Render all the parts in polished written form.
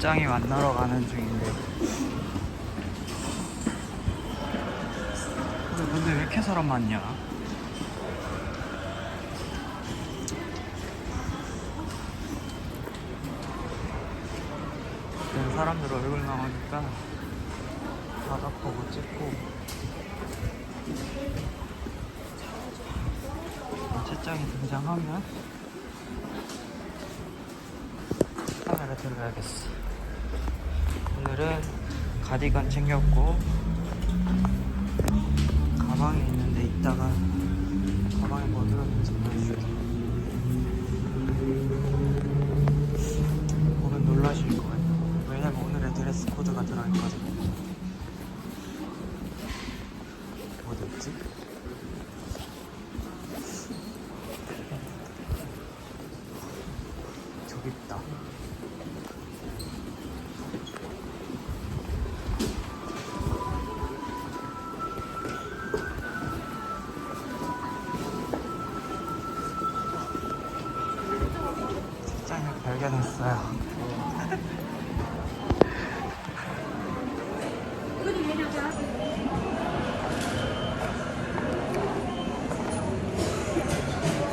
채짱이 만나러 가는 중인데 근데 왜 이렇게 사람 많냐? 사람들 얼굴 나오니까 바닥 보고 찍고 채짱이 등장하면 카메라 들어야겠어. 오늘은 가디건 챙겼고 가방에 있는데 이따가 가방에 뭐 들었는지 보여줄게. 보면 놀라실 거예요. 왜냐면 오늘의 드레스 코드가 들어있거든요. 어딨지? 저기 있다. 책장을 발견했어요.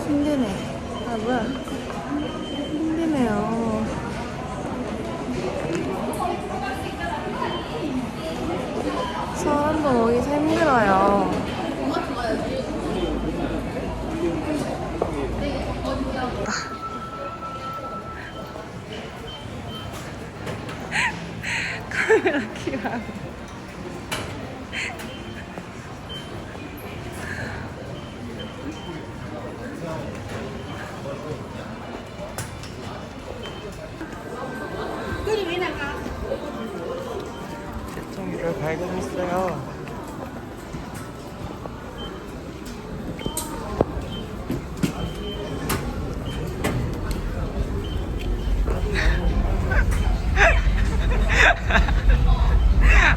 힘드네. 아, 뭐야. 힘드네요. 사람도 오기 힘들어요. 카메라 키라. 채짱이를 발견했어요.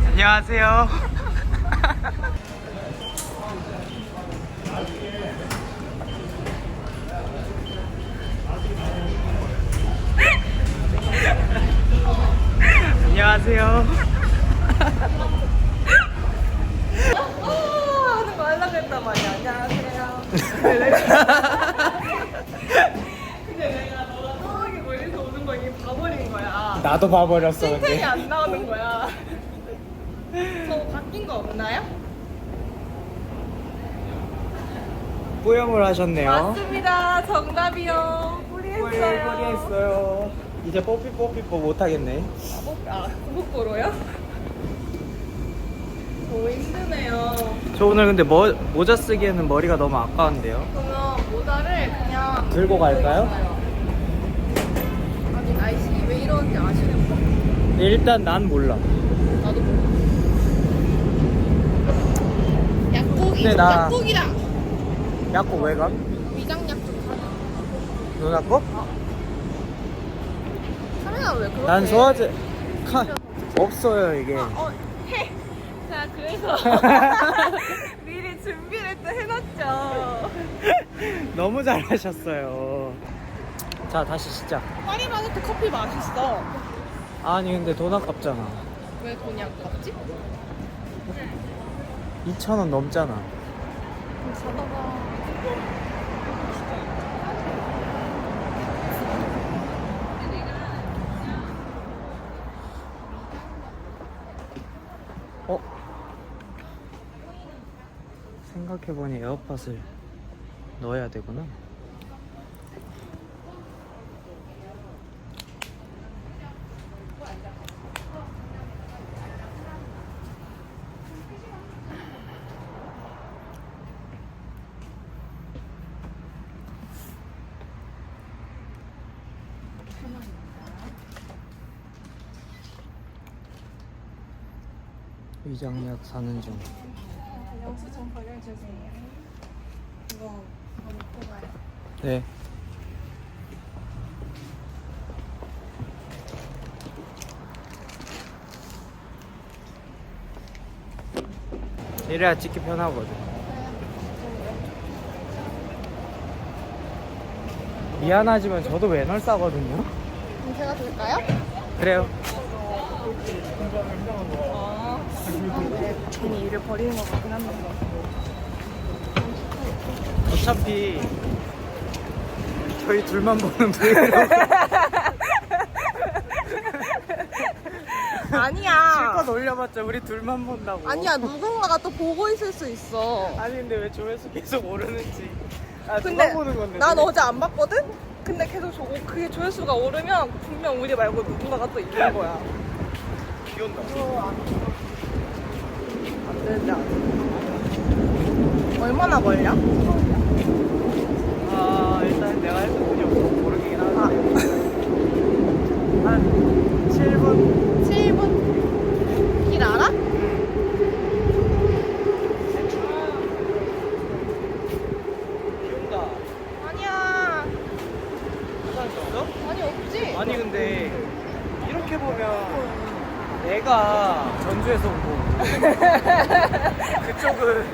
안녕하세요. 안녕하세요. 하는 거 하려고 했단 말이야. 안녕하세요. 근데 내가 너가 저기 멀리서 오는 거 이미 봐버린 거야. 나도 봐버렸어. 칭찬이 안 나오는 거야. 저 바뀐 거 없나요? 뿌염을 하셨네요. 맞습니다. 정답이요. 뿌리했어요. 뿌리했어요. 이제 뽀삐뽀삐뽀 못하겠네. 구복고로요? 너무 힘드네요. 저 오늘 근데 모자 쓰기에는 머리가 너무 아까운데요. 그러면 모자를 그냥 들고 갈까요? 아니 날씨 왜 이러는지 아시는 분? 일단 난 몰라. 나도 몰라. 약국이 근데 나- 약국이다. 약국 왜 가? 위장 약국 사자. 누나 거? 카메라 왜 그렇게? 난 소화제 없어요 이게. 해. 자 그래서 미리 준비를 또 해놨죠. 너무 잘하셨어요. 자 다시 시작. 파리바게트 커피 맛있어. 아니 근데 돈 아깝잖아. 왜 돈이 아깝지? 2,000원 넘잖아. 사다가 어? 생각해보니 에어팟을 넣어야 되구나. 위장약 사는 중. 영수증 버려주세요. 이거 먹고 가요. 네. 이래야 찍기 편하거든. 미안하지만 저도 외널 싸거든요. 그럼 제가 들까요? 그래요. 네, 괜히 일을 버리는 것 같긴 한데. 어차피 저희 둘만 보는 브이로그. 아니야. 실컷 올려봤자 우리 둘만 본다고. 아니야, 누군가가 또 보고 있을 수 있어. 아니 근데 왜 조회수 계속 오르는지. 아, 근데 누가 보는 건데? 난 어제 안 봤거든? 근데 계속 그게 조회수가 오르면 분명 우리 말고 누군가가 또 있는 거야. 비 온다. 안 되는데 안 돼. 얼마나 걸려? 아 일단 내가 핸드폰이 없어서 모르긴 하는데 한 7분? 7분? 길 알아? 비 온다. 아니야. 부산 있어? 아니, 없지? 아니 근데 이렇게 보면 내가 전주에서 온 거고 그쪽은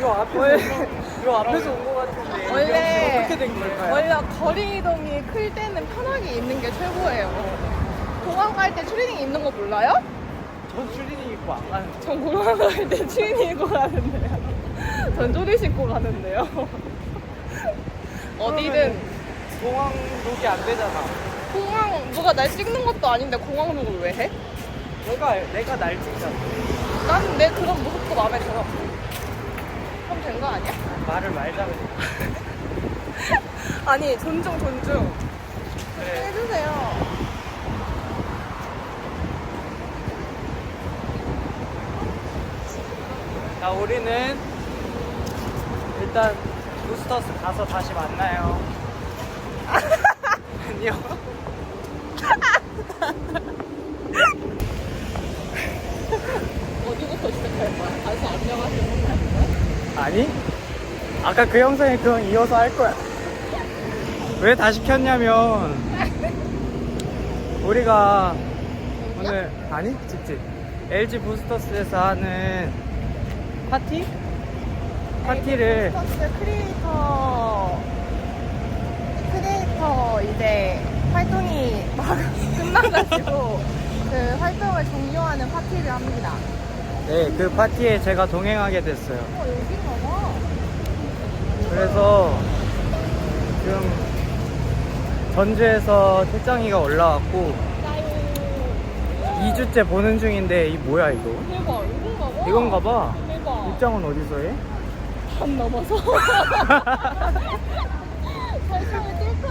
요 앞에서 온 거 같은데 원래 어떻게 된 걸까요? 원래 거리 이동이 클 때는 편하게 입는 게 최고예요. 공항 갈 때 추리닝 입는 거 몰라요? 전 추리닝 입고 안 가는데 전 공항 갈 때 추리닝 입고 가는데요. 전 쪼리 신고 가는데요. 어디든 공항 룩이 안 되잖아. 공항 누가 날 찍는 것도 아닌데 공항 룩을 왜 해? 내가 날 찍잖아. 나는 내 그런 모습도 마음에 들어. 그럼 된 거 아니야? 말을 말자 그래. 아니 존중. 그래. 해주세요. 자 우리는 일단 부스터스 가서 다시 만나요. 안녕. 어디부터 시작할 거야? 다시 안녕하세요 할 거야? 아니? 아까 그 영상에 그건 이어서 할 거야. 왜 다시 켰냐면 우리가 오늘 아니 직진 LG 부스터스에서 하는 파티를 버스 크리에이터 이제 활동이 막 끝나가지고 그 활동을 종료하는 파티를 합니다. 네, 그 파티에 제가 동행하게 됐어요. 여긴가 봐. 그래서 지금 전주에서 태짱이가 올라왔고 2주째 보는 중인데 이 뭐야 이거? 대박, 이건가 봐. 이건가 봐. 대박. 입장은 어디서 해? 반 넘어서. 발성을 찔거.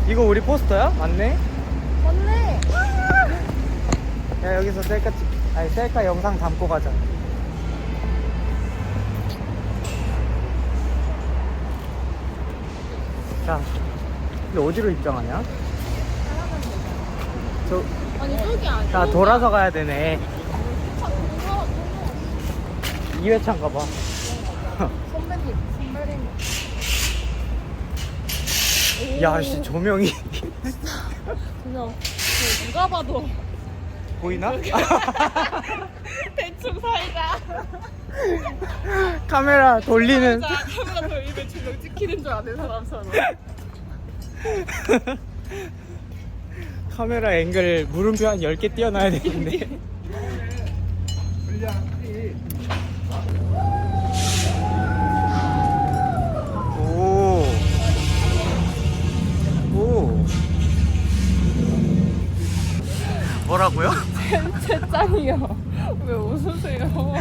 이거 우리 포스터야? 맞네? 맞네. 야 여기서 셀카 영상 담고 가자. 자, 근데 어디로 입장하냐? 아니 저기 아니야. 자 돌아서 가야 되네. 2회차인가 봐. 선배님. 야씨 조명이 그냥 누가 봐도 보이나? 대충 살자. 카메라 돌리는 카메라 돌리면 조명 찍히는 줄 아는 사람처럼. 카메라 앵글 물음표 한 10개 띄워놔야 되는데. 오. 뭐라고요? 제 짱이요. 왜 웃으세요?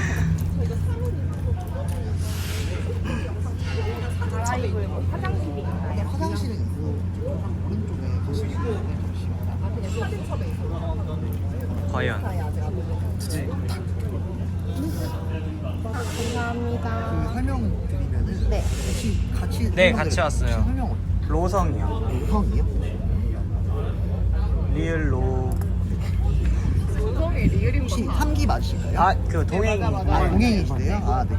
화장실은 있고 오른쪽에 거실이 과연. 감사합니다. 그 설명 드리면은 네. 혹시 같이 네, 같이 왔어요. 혹시 설명 로성이요. 우성이요? 리을로. 조성이 리을인 혹시 3기 맞으실까요? 아, 그 동행. 네, 맞아. 아, 동행이시대요? 아, 네.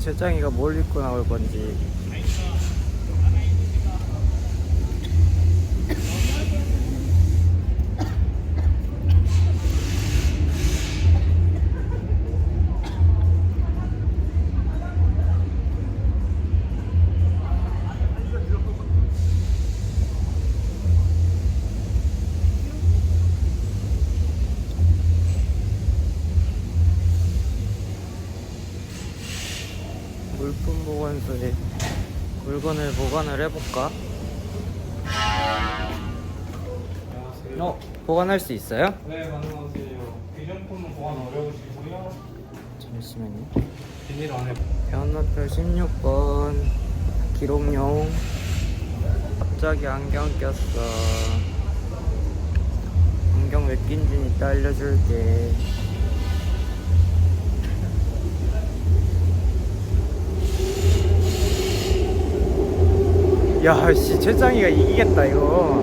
재짱이가 뭘 입고 나올 건지. 물품 보관소에 물건을 보관을 해볼까? 보관할 수 있어요? 네, 가능하세요. 비정품은 보관 어려우시고요. 잠시만요. 비닐 안에 변호표 16번 기록용. 갑자기 안경 꼈어. 안경 왜 낀지 이따 알려줄게. 야, 씨, 최짱이가 이기겠다, 이거.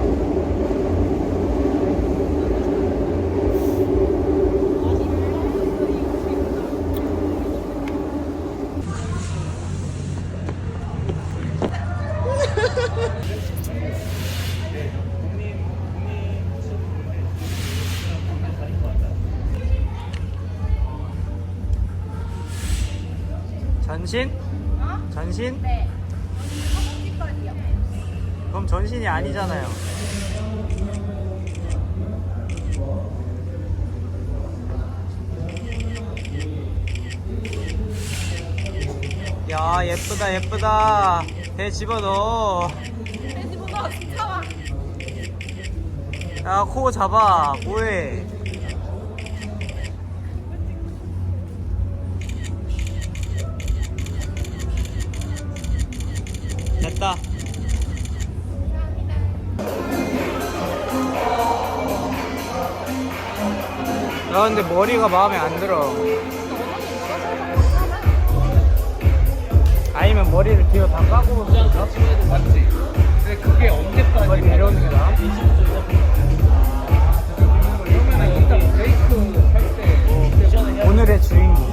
전신? 전신? 네. 허벅지까지요. 그럼 전신이 아니잖아요. 야, 예쁘다 예쁘다. 배 집어넣어. 집어넣어, 진짜 와. 야, 코 잡아. 뭐해? 됐다. 야, 근데 머리가 마음에 안 들어. 아니면 머리를 뒤로 다 까고 맞지? 근데 그게 언제까지 머리 내려오는 게 나아? 그러면은 일단 브레이크 할때 오늘의 주인공.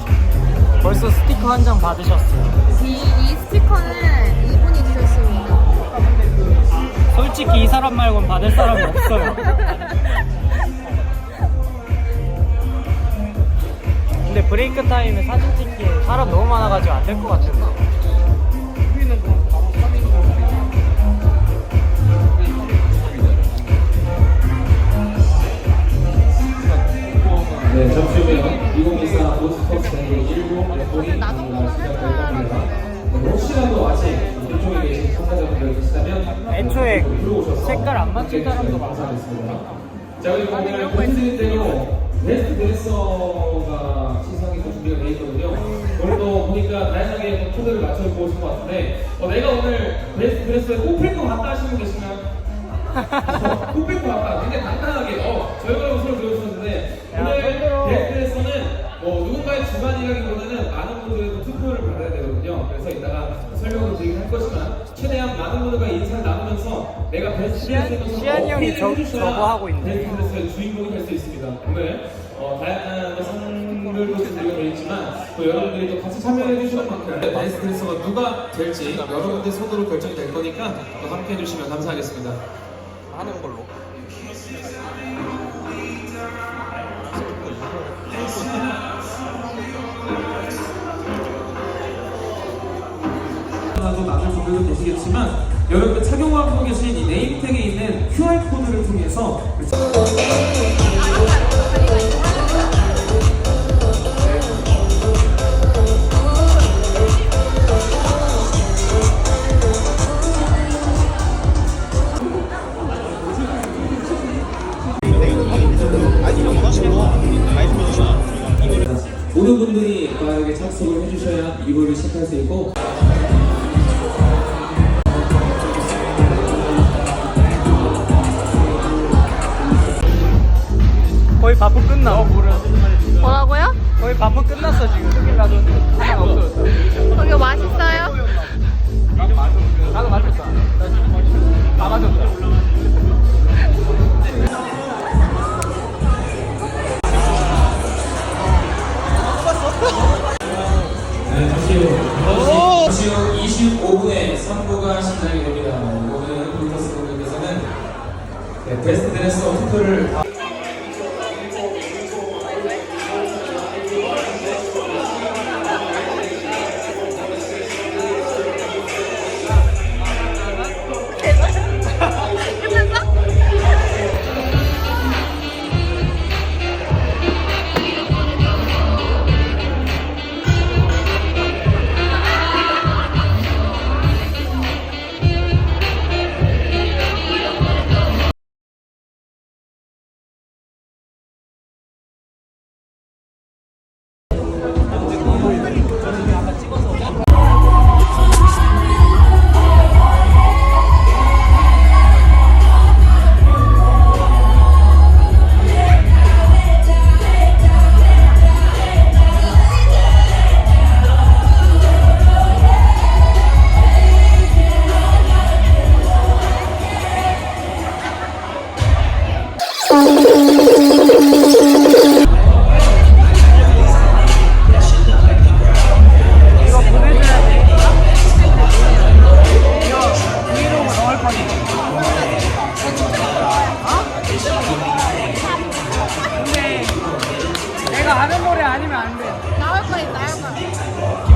벌써 스티커 한 장 받으셨어요. 이 스티커는 이분이 주셨습니다. 솔직히 이 사람 말고는 받을 사람이 없어요. 근데 브레이크 타임에 사진 찍기 사람 너무 많아가지고 안 될 것 같은데. 우리는 그럼 바로 3인 네, 잠시 후에 2024 모스퍼스 데이 1부 랩봉이 나도 시작될 겁니다. 혹시라도 아직 이쪽에 계신 참가자분들 계시다면 애초에 들어오셔서 색깔 안 맞춘 사람도 많아. 감사하겠습니다. 자, 그리고 오늘 보여드린 대로 베스트 드레서가 시상이 또 준비가 되어 있거든요. 오늘도 보니까 다양하게 코드를 맞춰보고 오신 것 같은데 내가 오늘 베스트 드레서에 꼽힐 것 같다 하시는 분 계신가요? 꼽힐 것 같다. 굉장히 간단하게 저희가 소리 들어주셨는데 오늘 베스트에서는 누군가의 주관이라기보다는 많은 분들의 투표를 받아야 되거든요. 그래서 이따가 설명을 드리긴 할 거지만 최대한 많은 분들과 인사를 나누면서 내가 베스트 드레스에서 시안이 형이 저거 하고 있네. 베스트 드레스의 주인공이 될 수 있습니다. 오늘 다양한 상들도 준비가 되어 있지만 또 여러분들이 또 같이 참여해 주시는 만큼 베스트 드레서가 누가 될지 여러분들 손으로 결정이 될 거니까 또 함께 해주시면 감사하겠습니다. 하는 걸로. 나도 나눌 분들도 계시겠지만 여러분들 착용하고 계신 이 네임택에 있는 QR코드를 통해서 모든 분들이 빠르게 착석을 해주셔야 이거를 시작할 수 있고 거의 바쁘 끝나. 뭐라고요? 거의 바쁘 끝났어 지금. 큰일 나졌는데 하나 없어졌어. 거기 맛있어요? 나도 맞췄다. 다 맞췄다. 네, 잠시 후 3부가 시작이 됩니다. 오늘 브루터스 분들께서는 베스트 드레서 투표를 내가 아는 노래 아니면 안 돼. 나올 거 있다, 나올 거.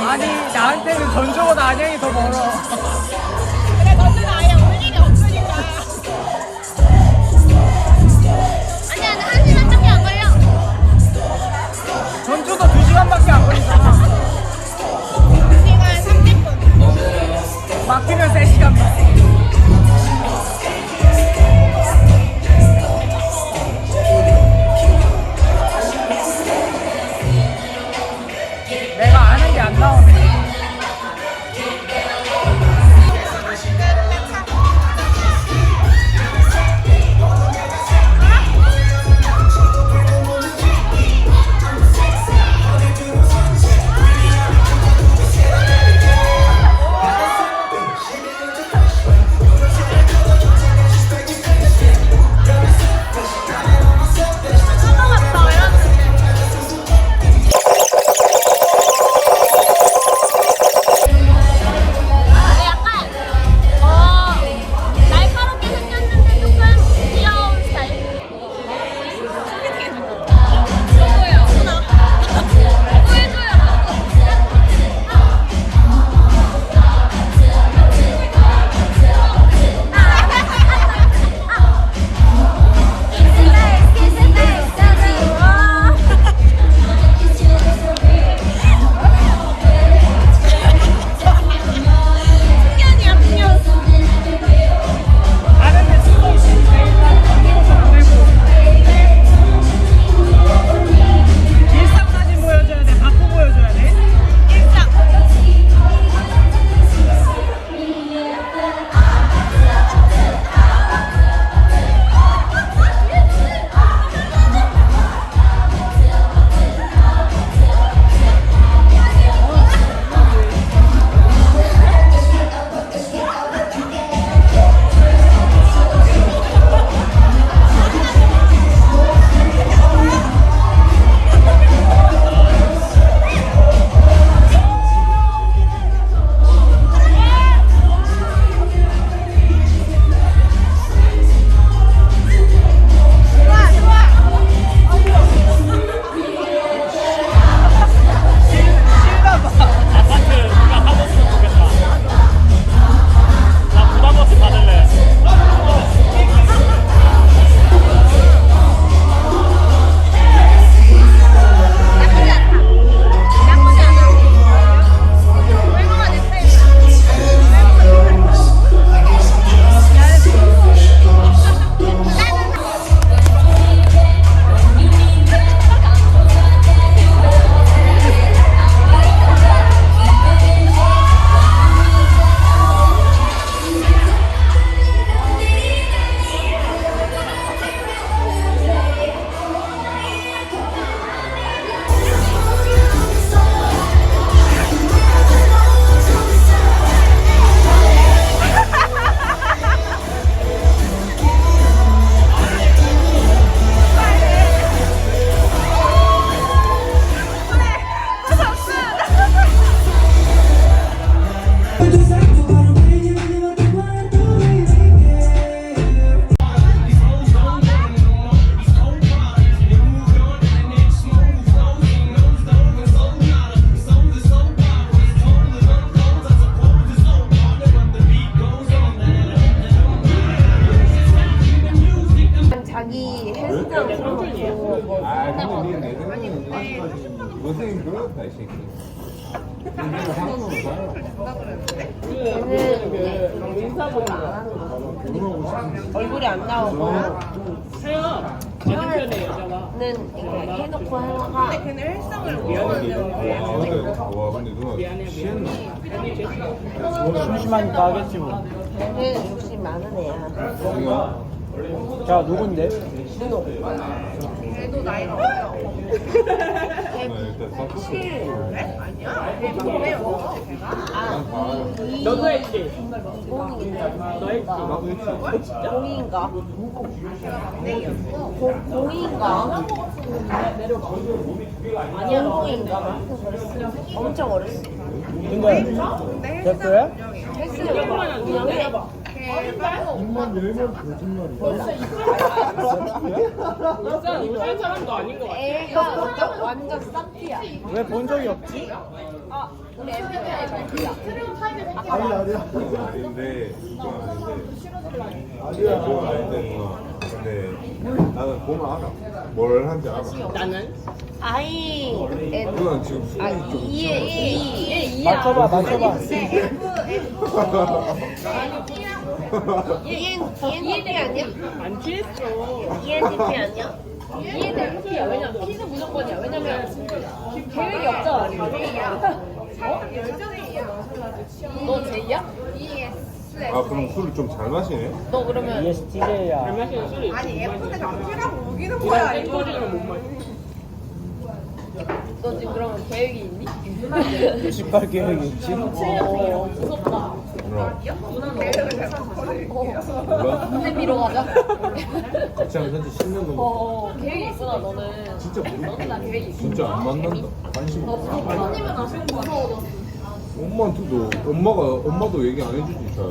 아니 나한테는 전주보다 안양이 더 멀어. 그래, 너는 아예 올 일이 없으니까. 아니야, 나 1시간밖에 안 걸려. 전주도 2시간밖에 안 걸리잖아. 2시간 30분. 막히면 3시간 만. 내가 아는 게 안 나오네. 얼굴이 안 나오고 해요. 는 이렇게 해놓고 하다가 걔는 일상을 심심하니까 하겠지 뭐. 걔는 욕심 많은 애야. 자, 누군데? 걔도 나이가 어려. 너도 했지? 공인가? 공인가? 아니야, 공인가? 엄청 어렸어. 근데 됐어요? 운영해. 입만 열면 거짓말이야. 애가 완전 싹티야. 왜 본 적이 없지? 우리 MBTI 말이야. 아니 아니야. 아닌데 그건 아닌데 누나 근데 나는 보면 알아 뭘 하는지 알아 I N 누나 지금 아 이에 맞춰봐, 맞춰봐. ENTP 아니야? 안 취했어. ENTP 아니야? ENTP야. 왜냐면 P는 무조건이야. 왜냐면 계획이 없잖아. 너 J야? 아 그럼 술을 좀 잘 마시네? 너 그러면 ESTJ야. 아니 예쁜데 남자라고 우기는 거야 이거. 너 지금 그러면 계획이 있니? 집갈 계획이 있지? 무섭다. 계획을 잘못 버릴게요. 몰라? 미로 가자. 같이 한 산지 10년 넘었어 계획이 있으나 너는 진짜 너는 나 계획이 있어. 진짜 안 만난다 관심 너 없어 부모님은 아시는 거 무서워. 엄마한테도 엄마도 얘기 안 해주지 잘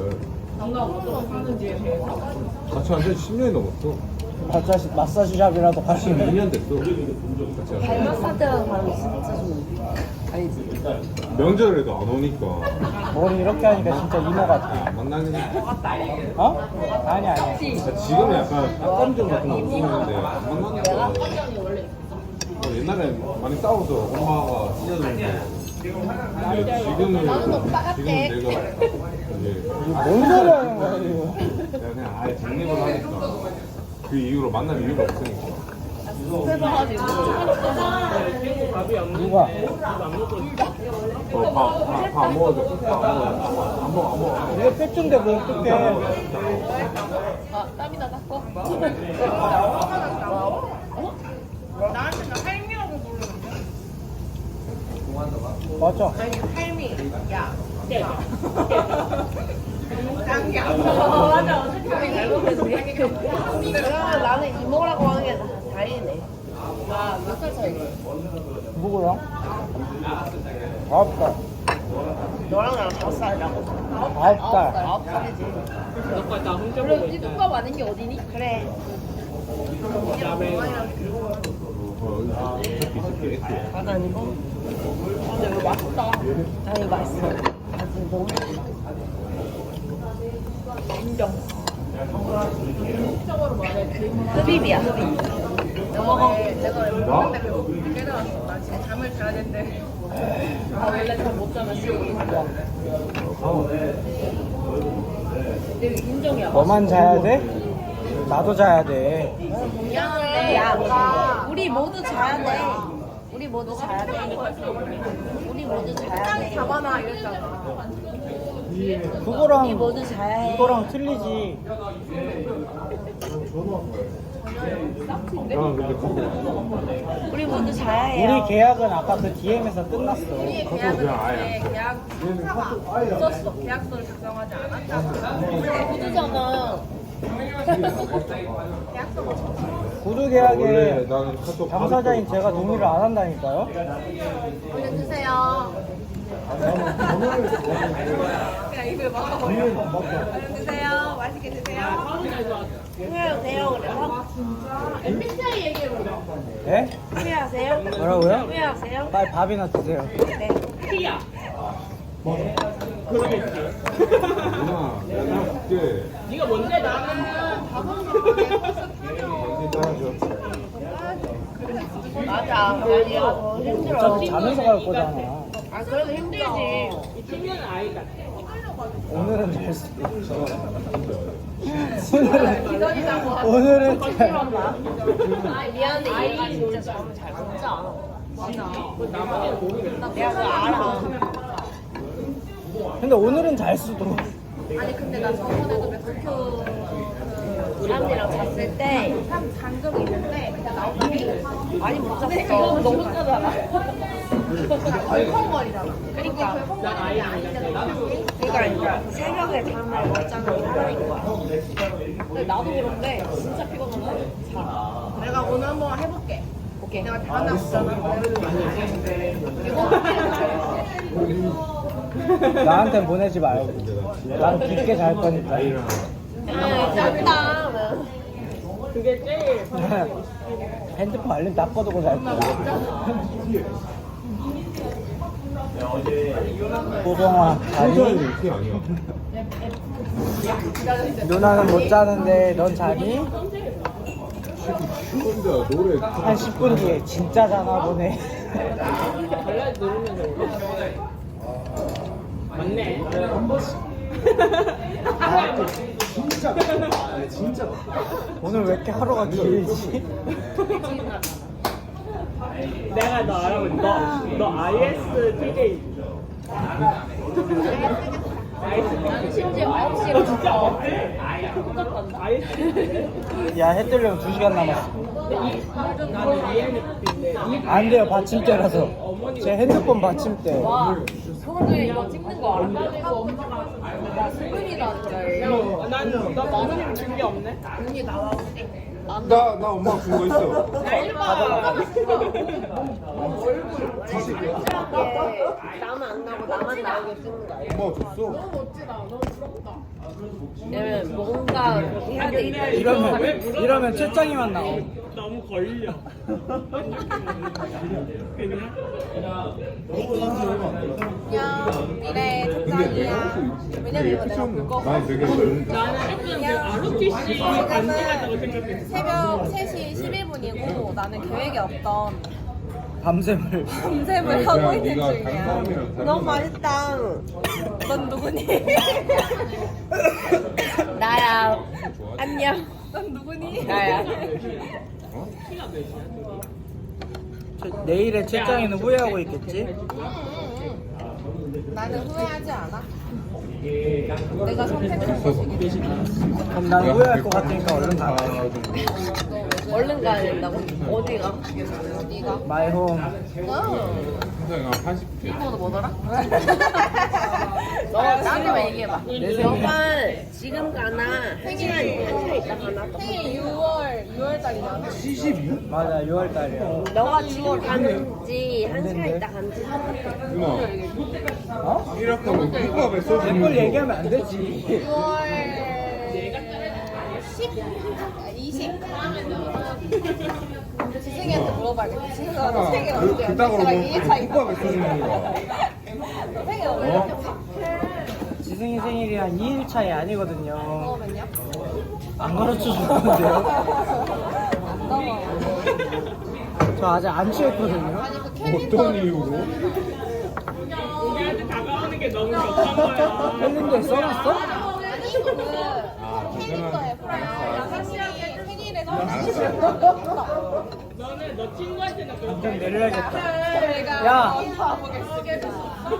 같이 한 산지 10년이 넘었어 마사지샵이라도 갈 수 있는. 12년 됐어 같이 한 발 마사지하는 사람이 진짜 좀 알지? 명절에도 안 오니까 머리 이렇게 하니까 진짜 이모 같아. 만나긴 해 어? 아니야. 지금은 약간 닭감정 같은 거 없었는데 안 만나니까 옛날에 많이 싸워서 엄마가 찢어졌는데 지금은 내가 이제 뭔 소리 하는 거야, 이거. 내가 그냥 아예 독립을 하니까 그 이후로 만날 이유가 없으니까 누가? 밥안 먹어도 안 먹어 이거 팩트인데 뭐 어떡해. 아 땀이나 닦고. 나한테는 할미라고 부르는데. 맞아. 아니 할미. 야. 짱이야. 맞아. 어떻게 잘못했네. 그러면 나는 이모라고 하는 게 다행이네. 몇 살 차이? 누구랑? 9살. 너랑 나랑 5살이라고. 9살. 9살이지. 그래, 우리 똑같 아닌 게 어디니? 그래. 맞아, 이거? 근데 이거 맛있다. 아, 이거 맛있어. 아, 지금 너무 맛있어. 인정. 흡입이야, 흡입. 너 먹어. 내가 먹는데 배고프게 깨달았어. 나 지금 잠을 자야 된대. 아, 원래 잠 못 자면 쉬고 있어. 인정이야. 너만 자야 돼? 나도 자야 돼. 미안한데. 야, 우리 모두 자야 돼. 우리 모두 자야 돼. 우리 모두 자야 돼. 잡아놔 이랬잖아. 우리 그거랑 모두 자야 해. 이거랑 틀리지. 나는 근데 그거 우리 모두 자야 해요. 우리 계약은 아까 그 DM에서 끝났어. 그거 그냥 아예 계약 사가 없었어. 계약서를 작성하지 않았잖아. 모두잖아. 계약서가 없었어. 구두 원래 계약에 나는 카톡 당사자인 제가 동의를 안 한다니까요. 올려주세요. 그냥 입을 막아. 올려주세요. 맛있게 드세요. 후회하세요, 그래서? MBTI 얘기해보자. 네? 후회하세요? 뭐라고요? 후회하세요? 빨리 밥이나 드세요. 네. 누나 내가 그때 네가 뭔데? 나는 따라줘 맞아. 아니야. 힘들어. 어차피 자면서 갈 거잖아. 아 그래도 힘들지. 오늘은 잘 수도 있어. 오늘은 잘. 아 미안한데 얘가 진짜 잠을 잘 못 자. 맞아. 내가 그거 알아. 근데 오늘은 잘 수도. 아니 근데 나 저번에도 맥주 사람들이랑 잤을 때 잔 적이 있는데 그냥 나오더니 많이 못 잤어. 너무 자잖아. 덜컹거리잖아. 그러니까 덜컹거리는 아닌데 그러니까 새벽에 잠을 못 자는 사람인 거야. 근데 나도 그런데 진짜 피곤하면 자. 내가 오늘 한번 해볼게. 오케이. 내가 다음날 없잖아. 나한테 보내지 말고. 난 깊게 잘 거니까. 아 잤다. 핸드폰 알림 다 꺼두고 잘 거야. 보성아, 자니? 이렇게 아니야. 누나는 못 자는데 넌 자니? 혼자 노래 한 10분 뒤에 진짜 자나 보네. 진짜. 오늘 왜 이렇게 하루가 길지? 내가 너 알아보니 너 ISTJ 나는 심지어 9시에 잤어. 야, 해 뜨려면 2시간 남았어. 나는 ENFP인데 안 돼요, 받침대라서. 제 핸드폰 받침대. 와, 오늘 이거 찍는 거 알아? 나 승근이라니까. 나 마누님 준 게 없네. 언니 나와. 나 엄마가 준 거 있어. 나만 안 나고 나만 나오게 찍는 거 아니야? 엄마가 줬어. 왜냐면 뭔가 그렇게 해야 되니까. 이러면 채짱이만 나와. 너무 걸려. 그냥 안녕. 미래 책장이야. 왜냐면 이거 내가 볼 거고. 난 되게 좋은데. 나는 약간 ROTC 반지 같다고 생각했어. 새벽 3시 11분이고 나는 계획이 없던 밤샘을. 밤샘을 야, 하고 있는 네가 중이야. 단사람이랑 다른 너무 거. 맛있다. 넌 누구니? 나야. 안녕. 넌 누구니? 나야. 내일의 채짱이는 후회하고 있겠지? 나는 후회하지 않아. 내가 선택한 것이기 때문에. 그럼 난 후회할 것 같으니까 얼른 가라. 얼른 가야 된다고? 어디가? 어디가? 마이 홈. 항상 80개. 이거보다 뭐더라? 너가 나한테만 얘기해봐. 너가 지금 가나? 한 시간 있다 가나? 생일 6월 달이잖아. 72? 맞아, 6월 달이야. 너가 지금 가는지 한 시간 있다 가는지 누나, 어? 이렇게 하면 국밥에 소주 그걸 얘기하면 안 되지. 6월 20? 지승이한테 물어봐야겠다. 지승아 너 생일 언제야? 그따구로 내가 뭐 2일차 있다. 국밥에 소주 먹는 거야. 너 생일 언제야? 지승이 생일이 한 2일 차이 아니거든요. 그러면요? 안 가르쳐 주는데요? 안 넘어. 저 아직 안 취했거든요. 아니 그 캘린더 어떤 이유로? 우리한테 다가오는 게 너무 격한 거야. 캘린더에 써놨어? 아니 그 캘린더에 보면 생일에 너는 너 친구한테는 그렇게 당장 내려야겠다. 내가 야!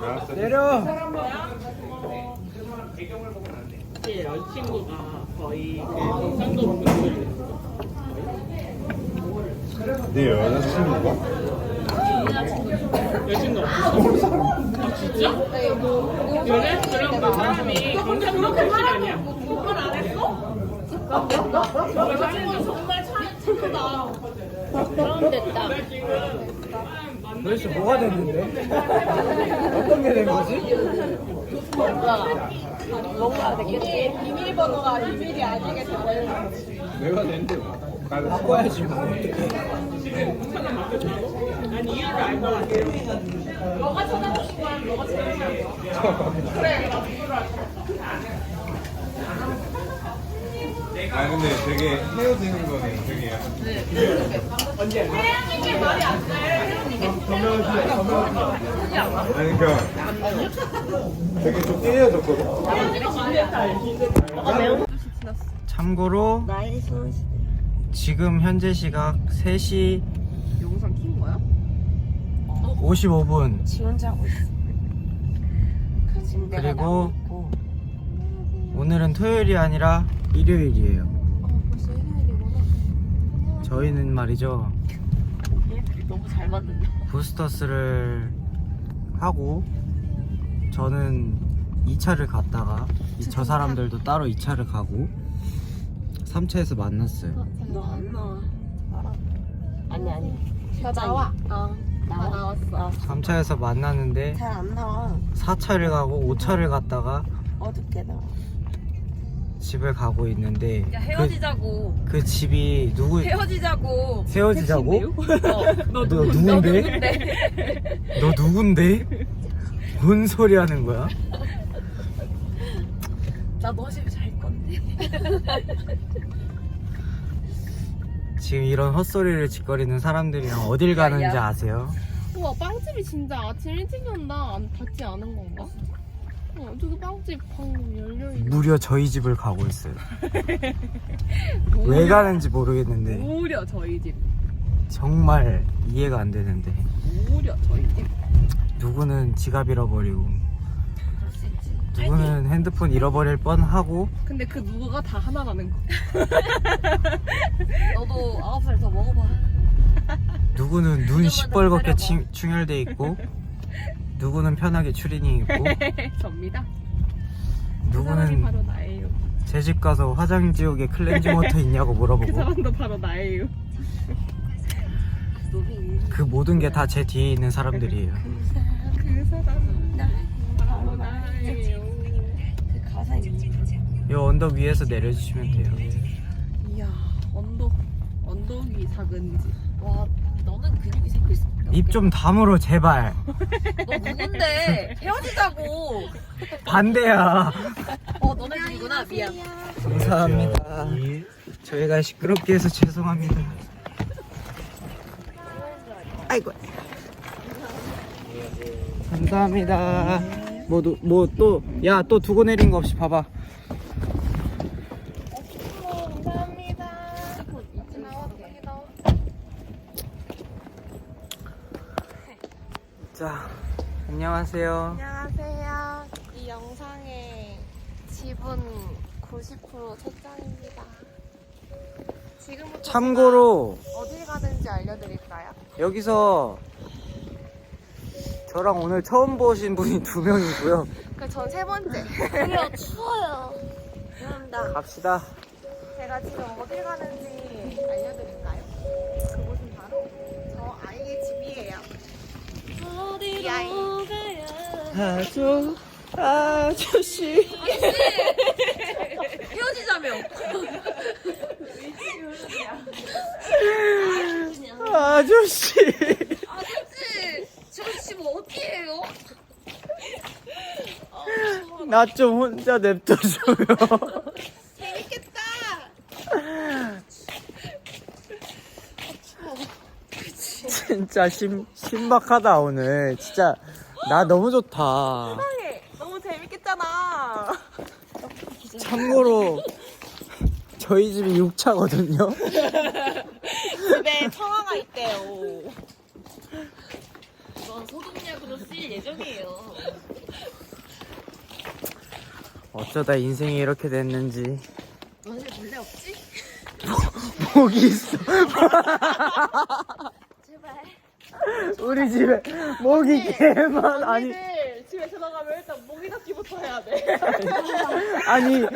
알았어. 내려! 제 여자친구가 거의 그 경상도 분들 내 여자친구가? 여자친구 없어? 아 진짜? 연애? 그럼 그 사람이 경상도 출신 아니야? 그걸 안 했어? 여자친구 정말 착하다. 그럼 됐다. 나 지금 도대체 뭐가 됐는데? 어떤 게 된 거지? 뭔가 됐겠지? 비밀번호가 비밀이 아니게 되는 내가 낸데 바꿔야지 뭐 어떡해. 난 이유를 알 것 같아. 너가 찾아보신 거야? 너가 찾아보신 거야? 그래, 나 비유를 알 것 같아. 아 근데 되게 헤어지는 거는 되게 약간 아니 그러니까 되게 좀 헤어졌거든. 참고로 지금 현재 시각 3시 영상 킨 거야? 55분. 지 혼자 하고 있어. 지금 내가 그리고 나오고 있고. 오늘은 토요일이 아니라 일요일이에요. 벌써 일요일이구나. 저희는 말이죠, 얘들이 너무 잘 만든다. 부스터스를 하고 저는 2차를 갔다가 저 사람들도 따로 2차를 가고 3차에서 만났어요. 너 안 나와. 알아. 아니. 나 나와. 나와. 나왔어. 3차에서 만났는데 잘 안 나와. 4차를 가고 5차를 갔다가 어둡게 나와. 집을 가고 있는데 야 헤어지자고. 그 집이 누구 헤어지자고. 헤어지자고? 너 너 누군데? 너 누군데? 뭔 소리 하는 거야? 나 너 집에 잘 건데. 지금 이런 헛소리를 짓거리는 사람들이랑 어딜 가는지 아세요? 우와, 빵집이 진짜 아침 일찍이었나? 닫지 않은 건가? 저기 빵집 방금 열려있네. 무려 저희 집을 가고 있어요. 왜 가는지 모르겠는데 무려 저희 집. 정말 이해가 안 되는데 무려 저희 집. 누구는 지갑 잃어버리고 누구는 핸드폰 잃어버릴 뻔하고 근데 그 누구가 다 하나라는 거. 너도 9살 더 먹어봐. 누구는 눈 시뻘겋게 충혈돼 있고 누구는 편하게 추리닝 입고 접니다. 그 사람이 누구는 바로 나예요. 제 집 가서 화장지옥에 클렌징 워터 있냐고 그 물어보고 사람도 바로 나예요. 그 모든 게 다 제 뒤에 있는 사람들이에요. 그 사람은 바로 나예요. 그 가사 있지. 이 언덕 위에서 내려주시면 돼요. 이야, 언덕 위 작은 집. 와, 너는 근육이 생길 수 있다. 입 좀 다물어 제발. 너 누군데? 헤어지자고. 반대야. 너네 집이구나. 미안. 감사합니다. 저희가 시끄럽게 해서 죄송합니다. 아이고. 감사합니다. 또 두고 내린 거 없이 봐봐. 감사합니다. 자, 안녕하세요. 안녕하세요. 이 영상의 지분 90% 채점입니다. 지금부터 참고로 어딜 가는지 알려드릴까요? 여기서 저랑 오늘 처음 보신 분이 2명이고요. 전 세 번째. 그래요, 추워요. 미안합니다. 갑시다. 제가 지금 어딜 가는지 알려드릴까요? 그곳은 바로 저 아이의 집이에요. 이 아이. 아저씨. 헤어지자며. 아저씨. 아저씨, 저씨 뭐 어떻게 해요? 나 좀 혼자 냅둬줘요. 재밌겠다. 진짜 신박하다 오늘. 진짜 나 너무 좋다. 너무 재밌겠잖아. 참고로 저희 집이 6차거든요. 집에 청아가 있대요. 이건 소독약으로 쓸 예정이에요. 어쩌다 인생이 이렇게 됐는지. 너네 몰래 없지? 목이 있어. 제발. 우리 집에 목이 개만. 아니 언니들 집에 들어가면 일단 모기 잡기부터 해야 돼. 아니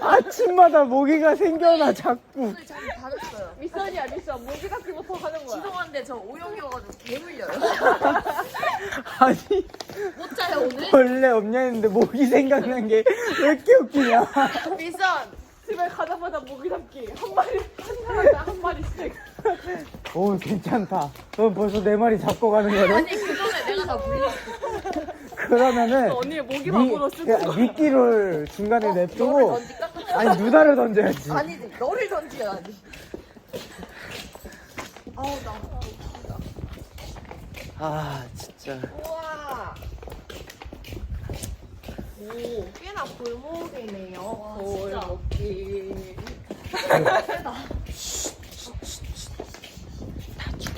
아침마다 모기가 생겨나 자꾸. 오늘 잘 받았어요. 미션이야 미션. 모기 잡기부터 하는 거야. 죄송한데 저 O형이어가지고 개 물려요. 아니 못 자요 오늘? 원래 없냐 했는데 모기 생각난 게 왜 이렇게 웃기냐. 미션. 집에 가자마자 모기 잡기. 한 사람당 한 마리씩. 오 괜찮다. 넌 벌써 4마리 잡고 가는 거네. 아니 그 전에 내가 다 물렸어. 그러면은 언니의 모기 밥으로 쓰고. 미끼를 중간에 너를 냅두고 던질까? 아니 누나를 던져야지. 아니지, 너를 던져야지. 아우, 나. 아 진짜. 우와. 오, 꽤나 골목이네요. 골목길.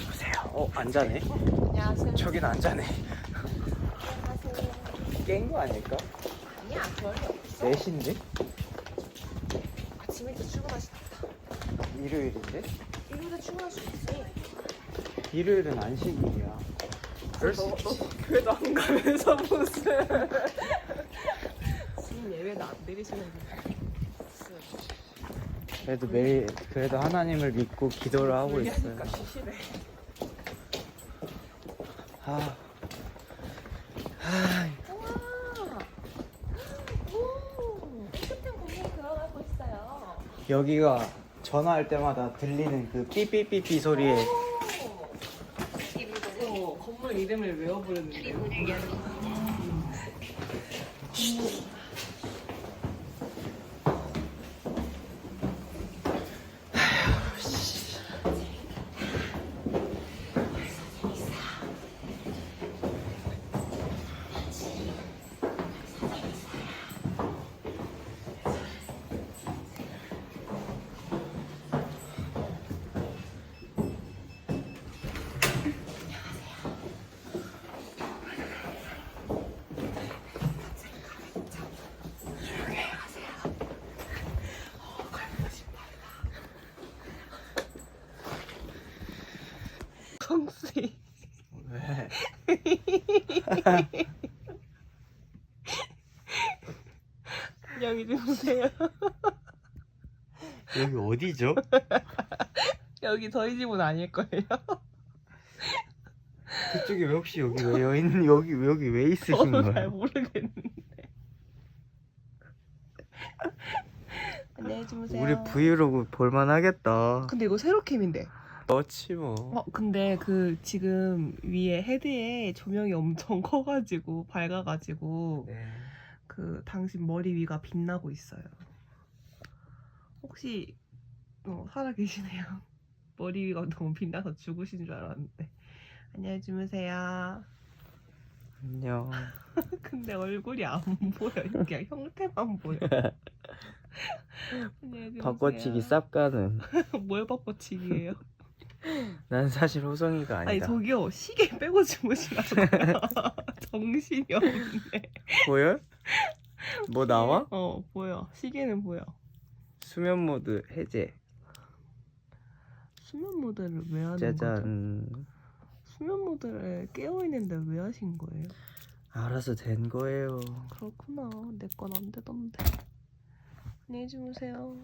보세요. 안 자네. 안녕하세요. 저긴 안 자네. 안녕하세요. 깬 거 아닐까? 아니야, 별로 없어. 4시인데? 아침 일찍 출근하시다. 일요일인데? 일요일에 출근할 수 있어. 일요일은 안식일이야. 그럴 수 있지. 교회도 안 가면서 무슨. 수인 예배도 안 드리시는 그래도 매일 그래도 하나님을 믿고 기도를 하고 있어요. 쉬시네. 아, 우와. 오, 끝에 공간이 들어가고 있어요. 여기가 전화할 때마다 들리는 그 삐삐삐삐 소리에 건물 이름을 외워버렸는데요. 성수이. 왜? 안녕히 주무세요. 여기 어디죠? 여기 저희 집은 아닐 거예요. 그쪽에 왜 혹시 여기 왜 여기 왜 있으신 잘 거예요? 모르겠는데. 안녕히 주무세요. 우리 브이로그 볼만 하겠다. 근데 이거 세로 캠인데. 그렇지 뭐. 근데 그 지금 위에 헤드에 조명이 엄청 커가지고 밝아가지고 네. 그 당신 머리 위가 빛나고 있어요. 혹시 살아 계시네요. 머리 위가 너무 빛나서 죽으신 줄 알았는데. 안녕히 주무세요. 안녕. 근데 얼굴이 안 보여. 그냥 형태만 보여. 안녕히 주무세요. 바꿔치기 쌉가는. 뭘 바꿔치기예요? 난 사실 호성이가 아니 아니다. 저기요, 시계 빼고 주무시라고요. 정신이 없네. 보여? 뭐 나와? 보여. 시계는 보여. 수면 모드 해제. 수면 모드를 왜 하는 거죠? 짜잔. 수면 모드를 깨어있는데 왜 하신 거예요? 알아서 된 거예요. 그렇구나. 내 건 안 되던데. 안녕히 주무세요.